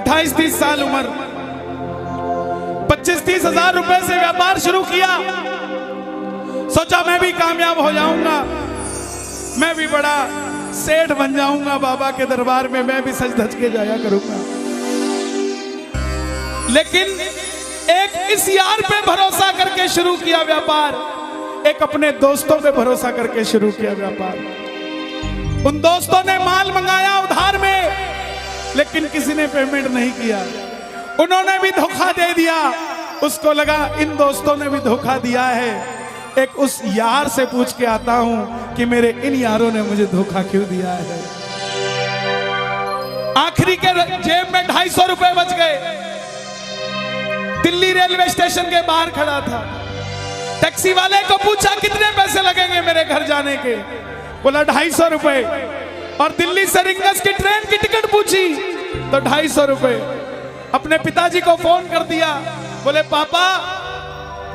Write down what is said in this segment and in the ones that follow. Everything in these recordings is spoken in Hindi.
28-30 साल उम्र, 25-30 हजार रुपए से व्यापार शुरू किया। सोचा मैं भी कामयाब हो जाऊंगा, मैं भी बड़ा सेठ बन जाऊंगा, बाबा के दरबार में मैं भी सज धज के जाया करूंगा। लेकिन एक इस यार पे भरोसा करके शुरू किया व्यापार, एक अपने दोस्तों पे भरोसा करके शुरू किया व्यापार। उन दोस्तों ने माल मंगाया उधार में, लेकिन किसी ने पेमेंट नहीं किया। उन्होंने भी धोखा दे दिया। उसको लगा इन दोस्तों ने भी धोखा दिया है, एक उस यार से पूछ के आता हूं कि मेरे इन यारों ने मुझे धोखा क्यों दिया है। आखिरी के जेब में 250 रुपए बच गए। दिल्ली रेलवे स्टेशन के बाहर खड़ा था। टैक्सी वाले को पूछा कितने पैसे लगेंगे मेरे घर जाने के, बोला 250 रुपए। और दिल्ली से रिंगस की ट्रेन की टिकट पूछी तो 250 रुपए। अपने पिताजी को फोन कर दिया, बोले पापा,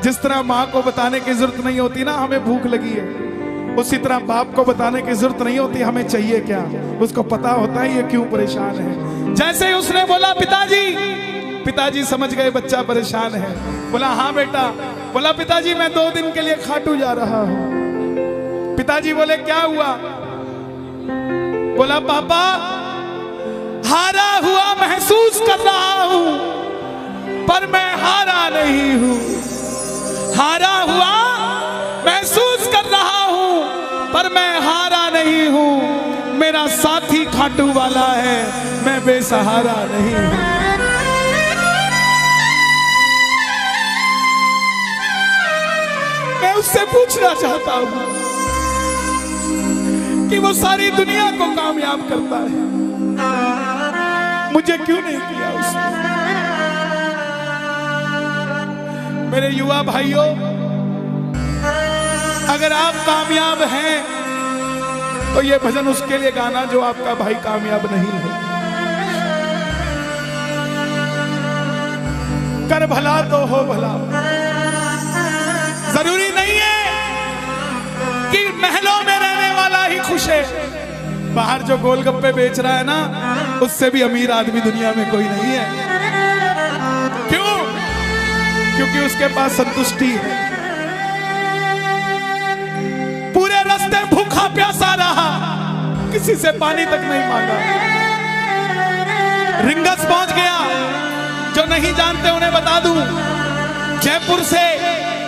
जिस तरह माँ को बताने की जरूरत नहीं होती ना हमें भूख लगी है, उसी तरह बाप को बताने की जरूरत नहीं होती हमें चाहिए क्या, उसको पता होता है ये क्यों परेशान है। जैसे ही उसने बोला पिताजी समझ गए बच्चा परेशान है। बोला हाँ बेटा। बोला पिताजी मैं 2 दिन के लिए खाटू जा रहा हूं। पिताजी बोले क्या हुआ? बोला पापा, हारा हुआ महसूस कर रहा हूं, पर मैं हारा नहीं हूं। हारा हुआ महसूस कर रहा हूं, पर मैं हारा नहीं हूं। मेरा साथी खाटू वाला है, मैं बेसहारा नहीं हूं। मैं उससे पूछना चाहता हूं कि वो सारी दुनिया को कामयाब करता है, मुझे क्यों नहीं किया उसने? मेरे युवा भाइयों, अगर आप कामयाब हैं तो ये भजन उसके लिए गाना जो आपका भाई कामयाब नहीं है। कर भला तो हो भला। जरूरी नहीं है कि महलों में रहने वाला ही खुश है। बाहर जो गोलगप्पे बेच रहा है ना, उससे भी अमीर आदमी दुनिया में कोई नहीं है। क्यों? क्योंकि उसके पास संतुष्टि है। पूरे रास्ते भूखा प्यासा रहा, किसी से पानी तक नहीं मांगा। रिंगस पहुंच गया। जो नहीं जानते उन्हें बता दूं, जयपुर से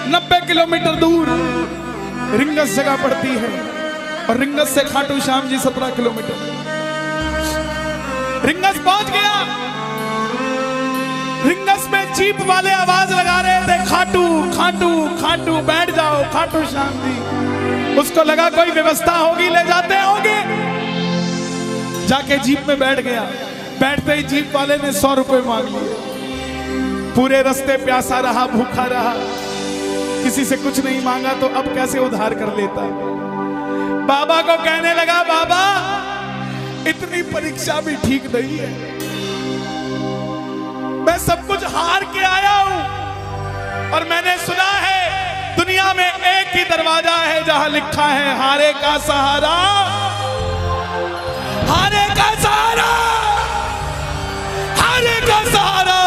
90 किलोमीटर दूर रिंगस जगह पड़ती है, और रिंगस से खाटू श्याम जी 17 किलोमीटर। रिंगस पहुंच गया। रिंगस में जीप वाले आवाज लगा रहे थे, खाटू खाटू खाटू, बैठ जाओ खाटू श्याम जी। उसको लगा कोई व्यवस्था होगी, ले जाते होंगे। जाके जीप में बैठ गया। बैठते ही जीप वाले ने 100 रुपए मांग लिए। पूरे रास्ते प्यासा रहा, भूखा रहा, किसी से कुछ नहीं मांगा, तो अब कैसे उधार कर लेता। बाबा को कहने लगा, बाबा इतनी परीक्षा भी ठीक नहीं है, मैं सब कुछ हार के आया हूं, और मैंने सुना है दुनिया में एक ही दरवाजा है जहां लिखा है हारे का सहारा, हारे का सहारा, हारे का सहारा।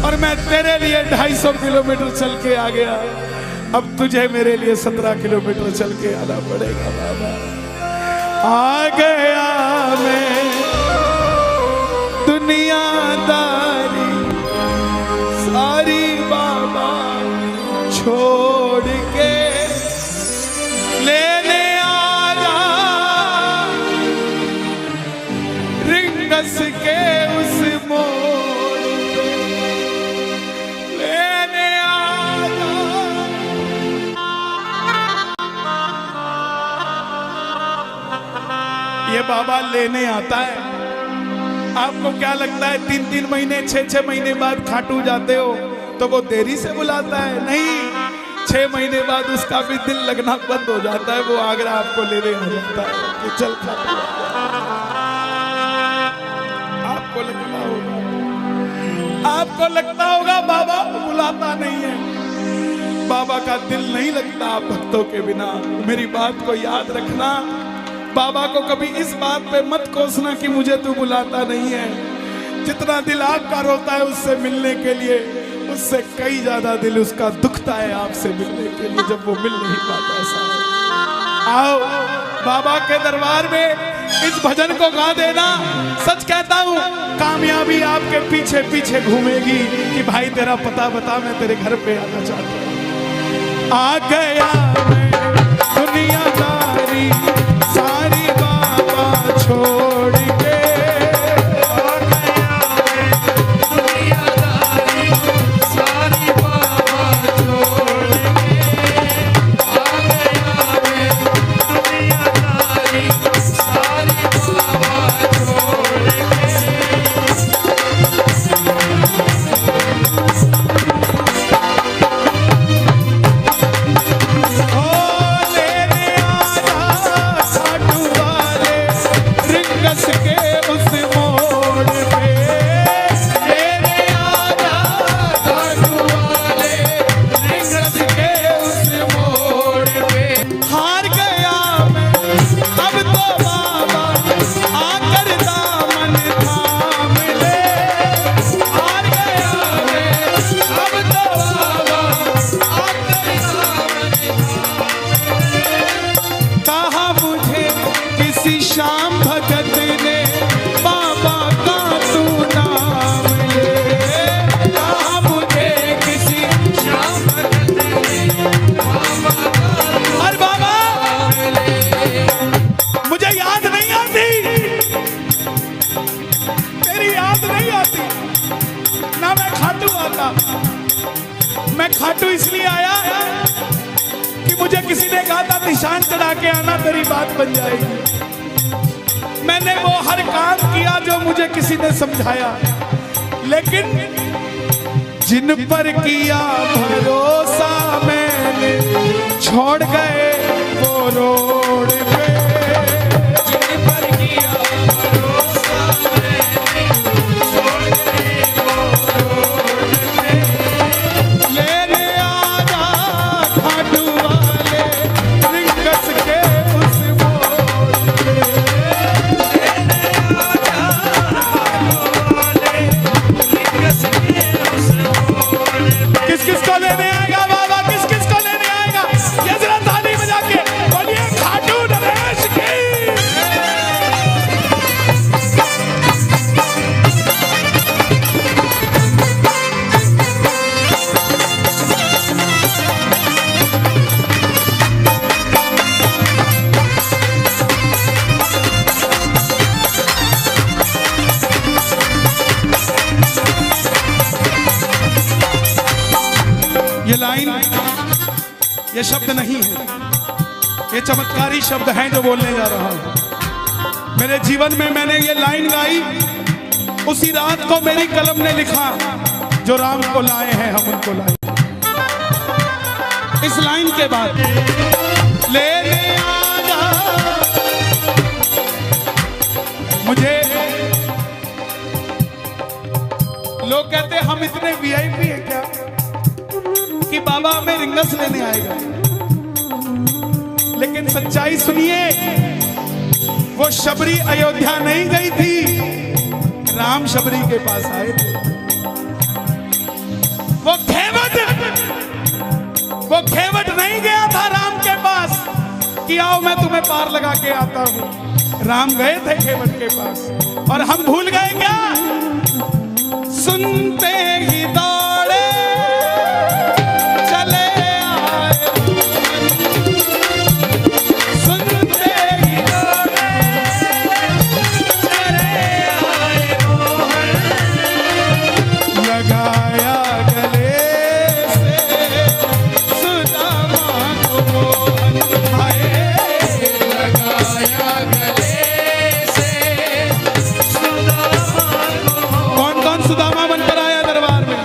और मैं तेरे लिए 250 किलोमीटर चल के आ गया, अब तुझे मेरे लिए 17 किलोमीटर चल के आना पड़ेगा। बाबा आ गया मैं दुनियादारी सारी बाबा छोड़ के, लेने आया रिंगस के उस मोड़ पे, लेने आया। ये बाबा लेने आता है। आपको क्या लगता है 3-3 महीने 6-6 महीने बाद खाटू जाते हो तो वो देरी से बुलाता है? नहीं, 6 महीने बाद उसका भी दिल लगना बंद हो जाता है। वो आगरा आपको लेने हो जाता है कि चल खाटू। आपको लगता होगा बाबा बुलाता नहीं है। बाबा का दिल नहीं लगता भक्तों के बिना। मेरी बात को याद रखना, बाबा को कभी इस बात पे मत कोसना कि मुझे तू बुलाता नहीं है। जितना दिल आपका रोता है उससे मिलने के लिए, उससे कई ज्यादा दिल उसका दुखता है आपसे मिलने के लिए, जब वो मिल नहीं पाता। ऐसा आओ बाबा के दरबार में इस भजन को गा देना। सच कहता हूँ कामयाबी आपके पीछे पीछे घूमेगी कि भाई तेरा पता बता, मैं तेरे घर पे आना चाहता हूँ। आ गया मैं दुनियादारी सारी बाबा छोड़ के, आ गया मैं दुनियादारी सारी बाबा छोड़ के, आ गया मैं दुनियादारी सारी बाबा छोड़ के। श्याम भगत ने बाबा का तू नाम ले, कहा मुझे किसी श्याम भगत ने बाबा का। अरे बाबा मुझे याद नहीं आती, तेरी याद नहीं आती ना, मैं खाटू आता। मैं खाटू इसलिए आया कि मुझे किसी ने कहा था निशान चढ़ा के आना, तेरी बात बन जाएगी। मैंने वो हर काम किया जो मुझे किसी ने समझाया, लेकिन जिन पर किया भरोसा मैंने छोड़ गए वो रोड पे, जिन पर किया भरोसा मैंने छोड़ गए वो रोड पे। लेने आजा खाटू वाले रिंगस के उस मोड़ पे, किस किस को लेने आएगा बाबा, किस किस को लेने आएगा? ये जरा ताली बजा के बोलिए खाटू नरेश की। ये लाइन, ये शब्द नहीं है, ये चमत्कारी शब्द हैं जो बोलने जा रहा हूं। मेरे जीवन में मैंने ये लाइन गाई उसी रात को मेरी कलम ने लिखा, जो राम को लाए हैं हम उनको लाए। इस लाइन के बाद लेने आजा, मुझे लोग कहते हम इतने वीआईपी हैं क्या कि बाबा हमें रिंगस लेने आएगा, लेकिन सच्चाई सुनिए, वो शबरी अयोध्या नहीं गई थी, राम शबरी के पास आए थे। वो खेवट नहीं गया था राम के पास कि आओ मैं तुम्हें पार लगा के आता हूं। राम गए थे खेवट के पास, और हम भूल गए क्या? सुनते ही दौड़े चले आए, सुनते ही दौड़े चले आए मोहन, लगाया गले से सुदामा को मोहन आए, लगाया गले से सुदामा को। कौन कौन सुदामा बनकर आया दरबार में?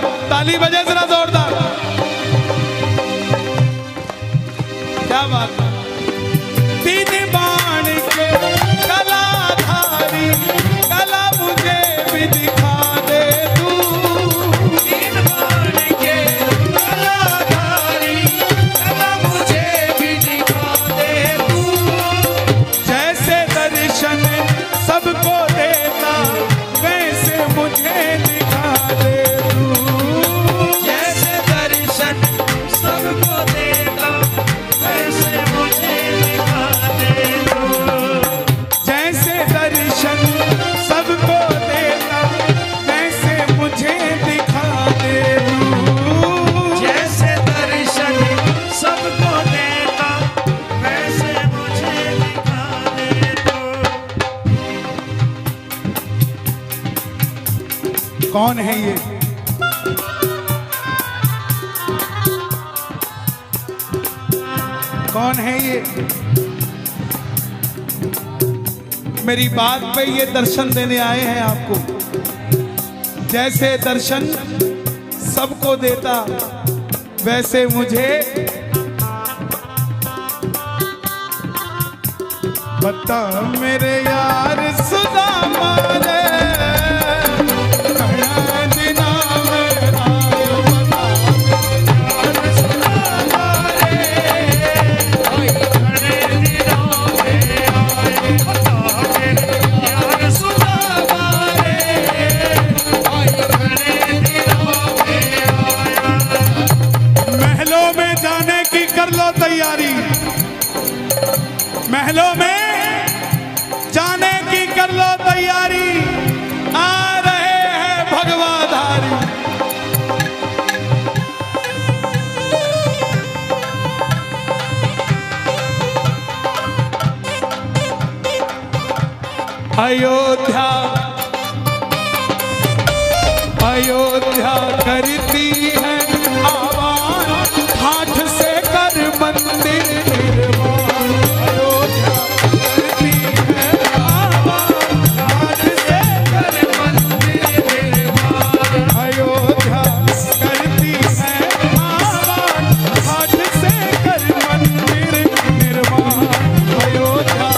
कौन है ये? कौन है ये? मेरी बात पे ये दर्शन देने आए हैं आपको। जैसे दर्शन सबको देता वैसे मुझे बता मेरे यार सुदामा रे, महलों में जाने की कर लो तैयारी, महलों में जाने की कर लो तैयारी, आ रहे हैं भगवाधारी। अयोध्या अयोध्या करती है आवाज, हाथ से कर मंदिर निर्माण। अयोध्या करती है आवाज, हाथ से कर मंदिर निर्माण। अयोध्या करती है आवाज, हाथ से कर मंदिर निर्माण। अयोध्या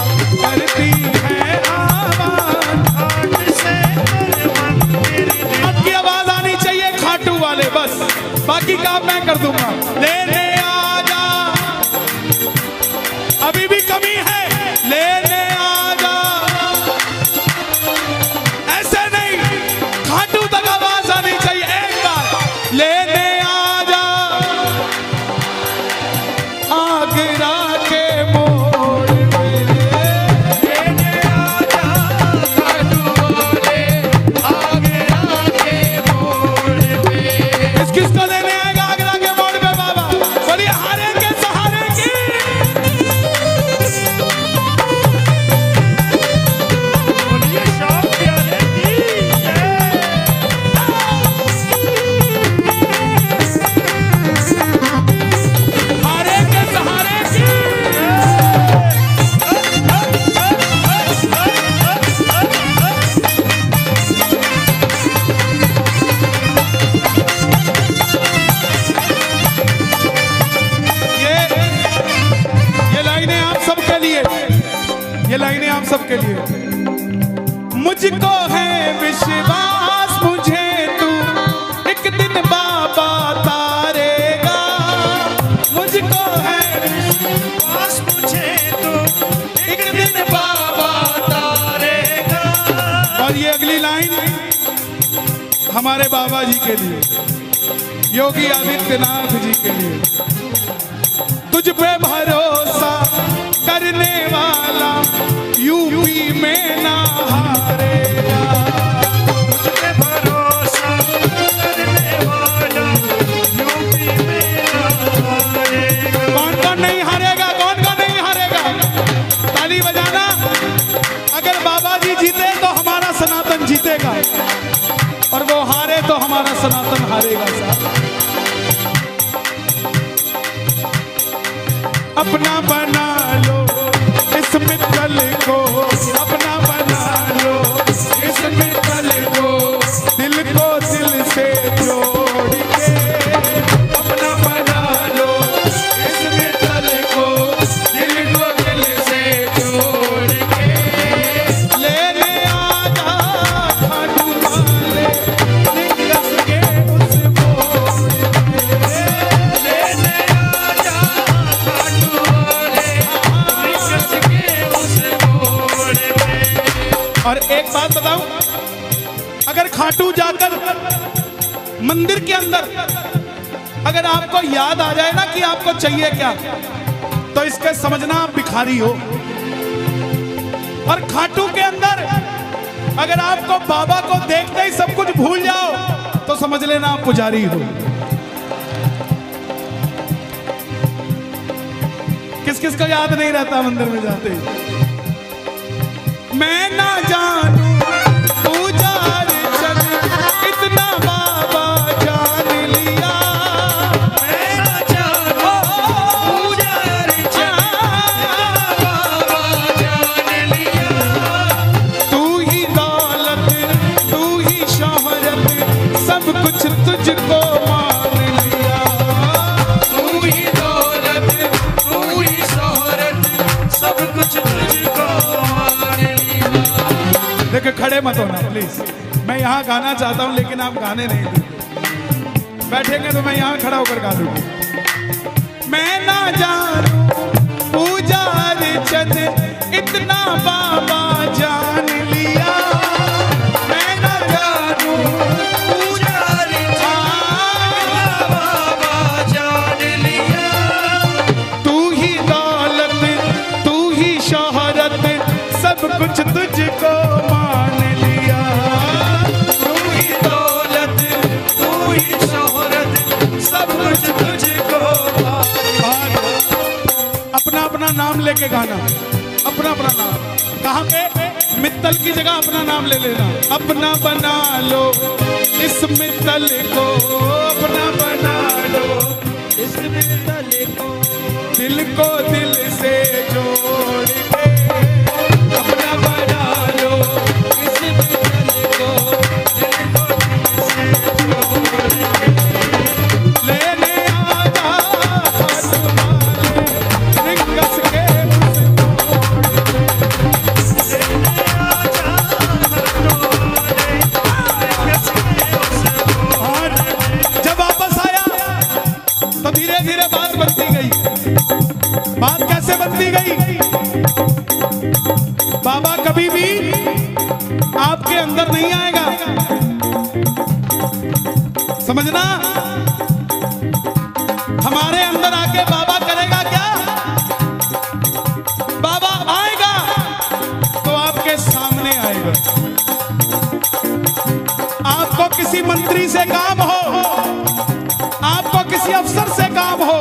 करती है आवाज, हाथ से कर मंदिर निर्माण। आपकी आवाज आनी चाहिए खाटू वाले, बस बाकी काम मैं कर दूंगा। लेने आजा, अभी भी कमी है, लेने आजा। ऐसे नहीं, खाटू तक आवाज आनी चाहिए एक बार। लेने आजा आगरा के मोड़ पे, लेने आजा खाटू वाले आगरा के मोड़ पे। किसको लेने आएगा आगरा के मोड़ पे बाबा? बोलिए हारे के सहारे की। बोलिए शाम प्यारे की जय। हारे के सहारे की ये लाइनें आप सबके लिए, ये लाइनें आप सबके लिए। मुझको है विश्वास मुझे तू एक दिन बाबा तारेगा। मुझको है विश्वास मुझे तू एक दिन बाबा तारेगा। और ये अगली लाइन हमारे बाबा जी के लिए, योगी आदित्यनाथ जी के लिए। तुझ पे भरोसा करने वाला यूपी में ना हारेगा। तुझ पे भरोसा करने वाला यूपी में ना हारेगा। कौन कौन नहीं हारेगा? कौन कौन नहीं हारेगा? ताली बजाना। अगर बाबा जी जीते तो हमारा सनातन जीतेगा, और वो हारे तो हमारा सनातन हारेगा। साहब अपना बना लो इस मित्तल को, अपना बना लो इस मित्तल को, दिल को दिल से जोड़ के। अपना बना लो इस मित्तल को, दिल को दिल से जोड़ के। लेने आजा खाटू वाले निकस के उस मोड़ पे। लेने आजा खाटू वाले निकस के उस मोड़ पे। और एक बात बताऊं, अगर खाटू जाकर मंदिर के अंदर अगर आपको याद आ जाए ना कि आपको चाहिए क्या, तो इसके समझना आप भिखारी हो। और खाटू के अंदर अगर आपको बाबा को देखते ही सब कुछ भूल जाओ, तो समझ लेना आप पुजारी हो। किस किस को याद नहीं रहता मंदिर में जाते? मैं ना जानू पूजा अर्चन इतनी देखो खड़े मत होना प्लीज, मैं यहाँ गाना चाहता हूँ लेकिन आप गाने नहीं देंगे। बैठेंगे तो मैं यहाँ खड़ा होकर गा दूंगा। मैं ना जानू पूजा अर्चन इतना बाबा जान लिया, मैं ना जानू पूजा अर्चन बाबा जान लिया। तू ही दौलत तू ही शोहरत सब कुछ तुझको मान लिया। तू ही दौलत तू ही शोहरत सब कुछ तुझको मान लिया। अपना अपना नाम लेके गाना, अपना अपना नाम। कहाँ पे? मित्तल की जगह अपना नाम ले लेना। अपना बना लो इस मित्तल को, अपना बना लो इस मित्तल को, दिल को दिल से जोड़ के अपना बना लो इस मित्तल को, दिल को दिल से जोड़ के लेने आजा वाले रिंगस के धीरे धीरे बात बनती गई। बात कैसे बनती गई? बाबा कभी भी आपके अंदर नहीं आएगा, समझना। हमारे अंदर आके बाबा करेगा क्या? बाबा आएगा तो आपके सामने आएगा। आपको किसी मंत्री से काम हो, आपको किसी अफसर से काम हो,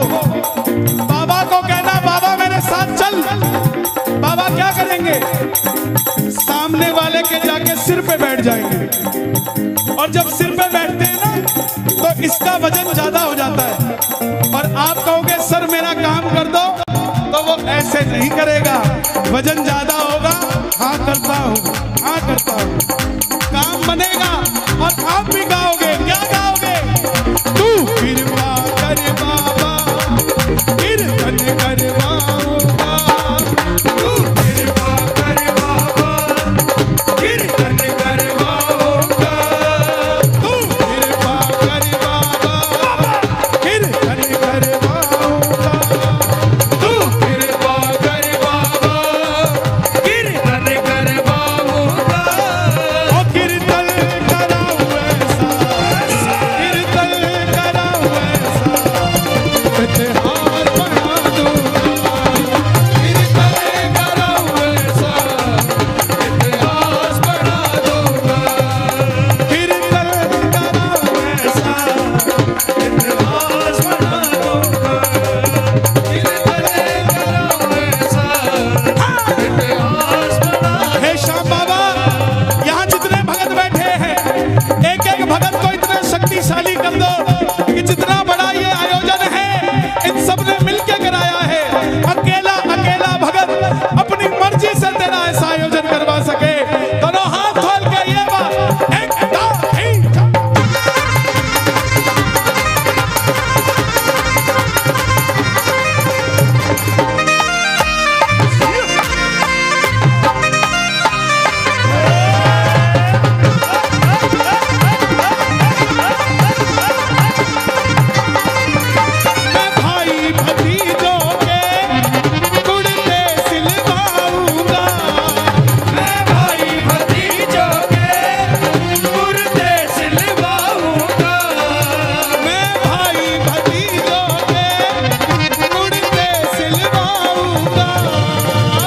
बाबा को कहना बाबा मेरे साथ चल। बाबा क्या करेंगे? सामने वाले के जाके सिर पे बैठ जाएंगे, और जब सिर पे बैठते हैं ना तो इसका वजन ज्यादा हो जाता है, और आप कहोगे सर मेरा काम कर दो, तो वो ऐसे नहीं करेगा। वजन ज्यादा होगा, हाँ करता हूँ, हाँ करता हूँ, काम बनेगा और आप भी गाओगे। क्या गाओगे? तू कृपा कर बाबा कीर्तन करवाऊंगा, तू कृपा कर बाबा कीर्तन करवाऊंगा, तू कृपा कर बाबा कीर्तन करवाऊंगा, तू कृपा कर बाबा कीर्तन करवाऊंगा। ओ कीर्तन कराऊं ऐसा, कीर्तन कराऊं ऐसा, इतिहास बना दूंगा। कीर्तन कराऊं ऐसा, इतिहास बना दूंगा। कीर्तन कराऊं ऐसा, इतिहास बना दूंगा। कीर्तन कराऊं ऐसा, इतिहास बना। हे श्याम बाबा, यहाँ जितने भगत बैठे हैं, एक एक भगत को इतना शक्तिशाली कर दो कि जितना बड़ा ये आयोजन है इन सब ने मिलके कराया है। अकेला अकेला भगत अपनी मर्जी से तेरा ऐसा आयोजन करवा सके। दोनों हाथ खोल के ये बात एक दो तीन चार। मैं भाई भतीजों के कुर्ते सिलवाऊंगा, मैं भाई भतीजों के कुर्ते सिलवाऊंगा, मैं भाई भतीजों के कुर्ते सिलवाऊंगा,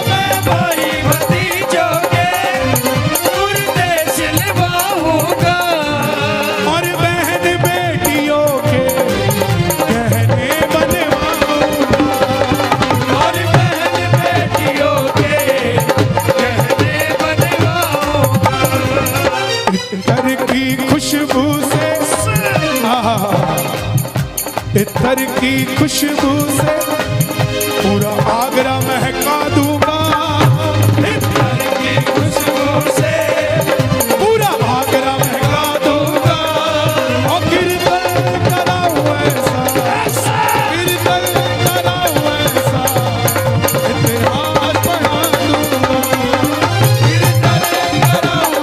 मैं भाई भतीजों के कुर्ते सिलवाऊंगा। और बहन बेटियों के गहने बनवाऊंगा, और बहन बेटियों के गहने बनवाऊंगा। इतर की खुशबू से, इतर की खुशबू से पूरा आगरा महका दूंगा। इतर की खुशबू से पूरा आगरा महका दूंगा। और कीर्तन कराऊं ऐसा, कीर्तन कराऊं ऐसा, इतिहास बना दूंगा। कीर्तन कराऊं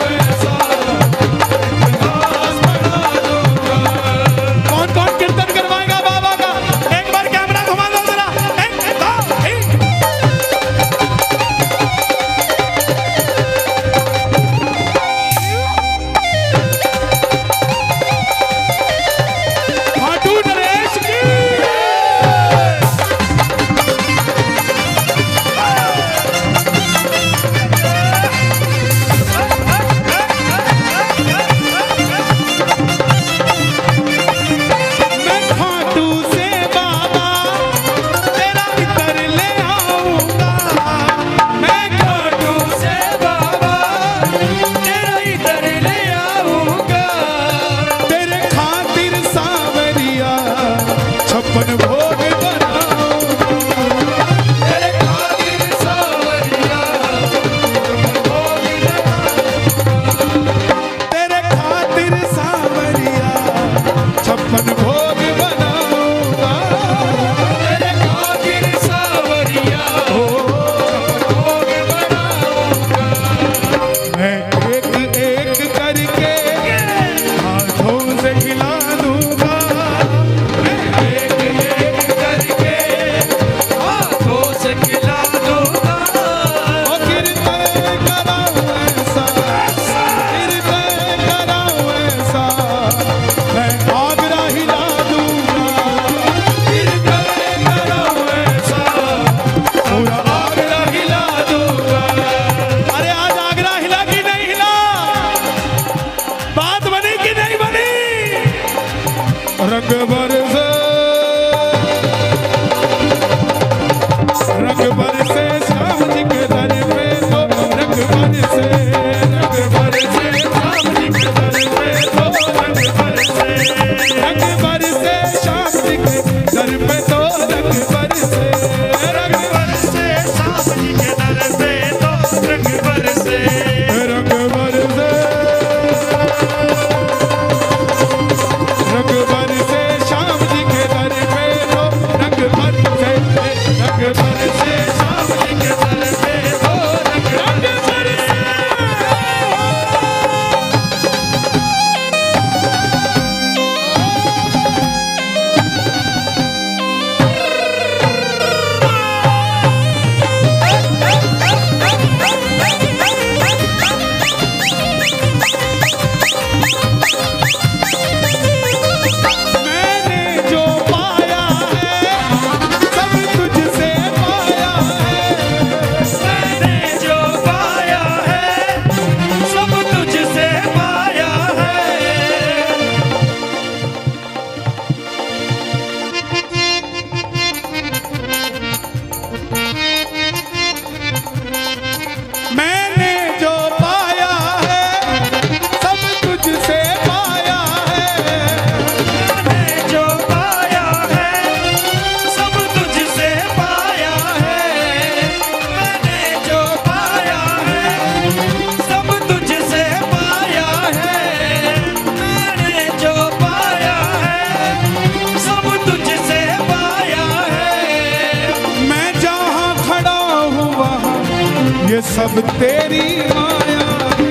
सब तेरी माया है।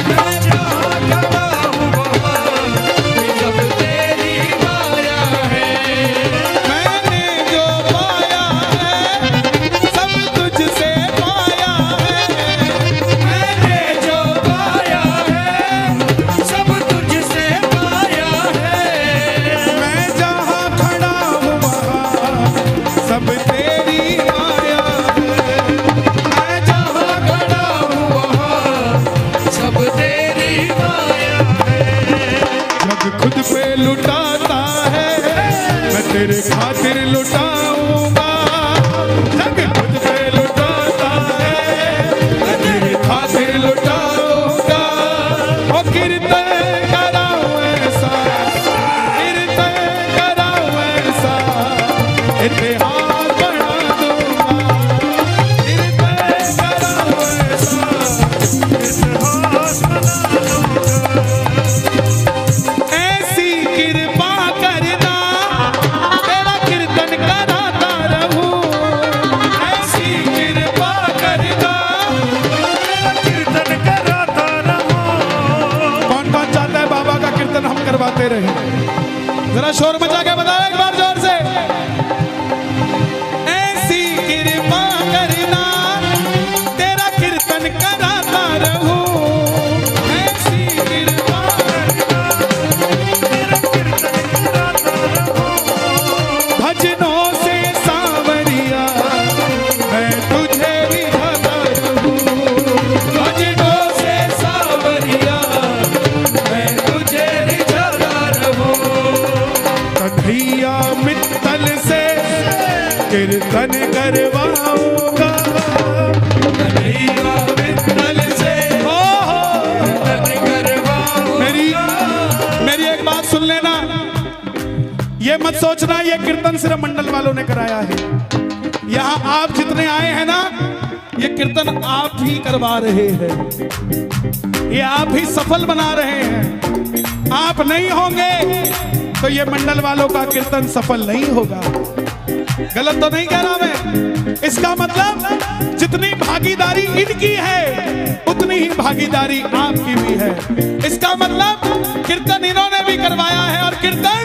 मैं जहाँ खड़ा हूँ वहाँ ये सब तेरी माया है। मैंने जो पाया है सब तुझसे पाया है। मैंने जो पाया है सब तुझसे पाया है। मैं जहाँ खड़ा हूँ वहाँ सब तेरी माया है। मैं जहाँ खड़ा हूँ वहाँ सब तेरी माया है। जग खुद पे लुटाता है मैं तेरे खातिर लुटाऊंगा। जग खुद पे लुटाता है मैं तेरे खातिर लुटाऊंगा। ओ कीर्तन कराऊं ऐसा, कीर्तन कराऊं ऐसा, इतिहास बढ़ा दूंगा। कीर्तन कराऊं ऐसा, इतिहास बना दूंगा। ऐसी कृपा करना तेरा कीर्तन कराता रहूं। ऐसी कृपा करना तेरा कीर्तन कराता रहूं। कौन कौन चाहता है बाबा का कीर्तन हम करवाते रहे? जरा शोर मचा के बताओ एक बार जोर से। ऐसी कृपा करना तेरा कीर्तन कराता रहूं। ऐसी कृपा करना तेरा कीर्तन कराता रहूं। भजनों से सांवरिया मैं तुझे रिझाता रहूं। भजनों से सांवरिया मैं तुझे रिझाता रहूं। कन्हैया मित्तल से कीर्तन करवाऊंगा। कन्हैया मित्तल से कीर्तन करवाऊंगा। मेरी एक बात सुन लेना, ये मत सोचना ये कीर्तन सिर्फ मंडल वालों ने कराया है। यहाँ आप जितने आए हैं ना, ये कीर्तन आप ही करवा रहे हैं, ये आप ही सफल बना रहे हैं। आप नहीं होंगे तो ये मंडल वालों का कीर्तन सफल नहीं होगा। गलत तो नहीं कह रहा मैं? इसका मतलब जितनी भागीदारी इनकी है उतनी ही भागीदारी आपकी भी है। इसका मतलब कीर्तन इन्होंने भी करवाया है और कीर्तन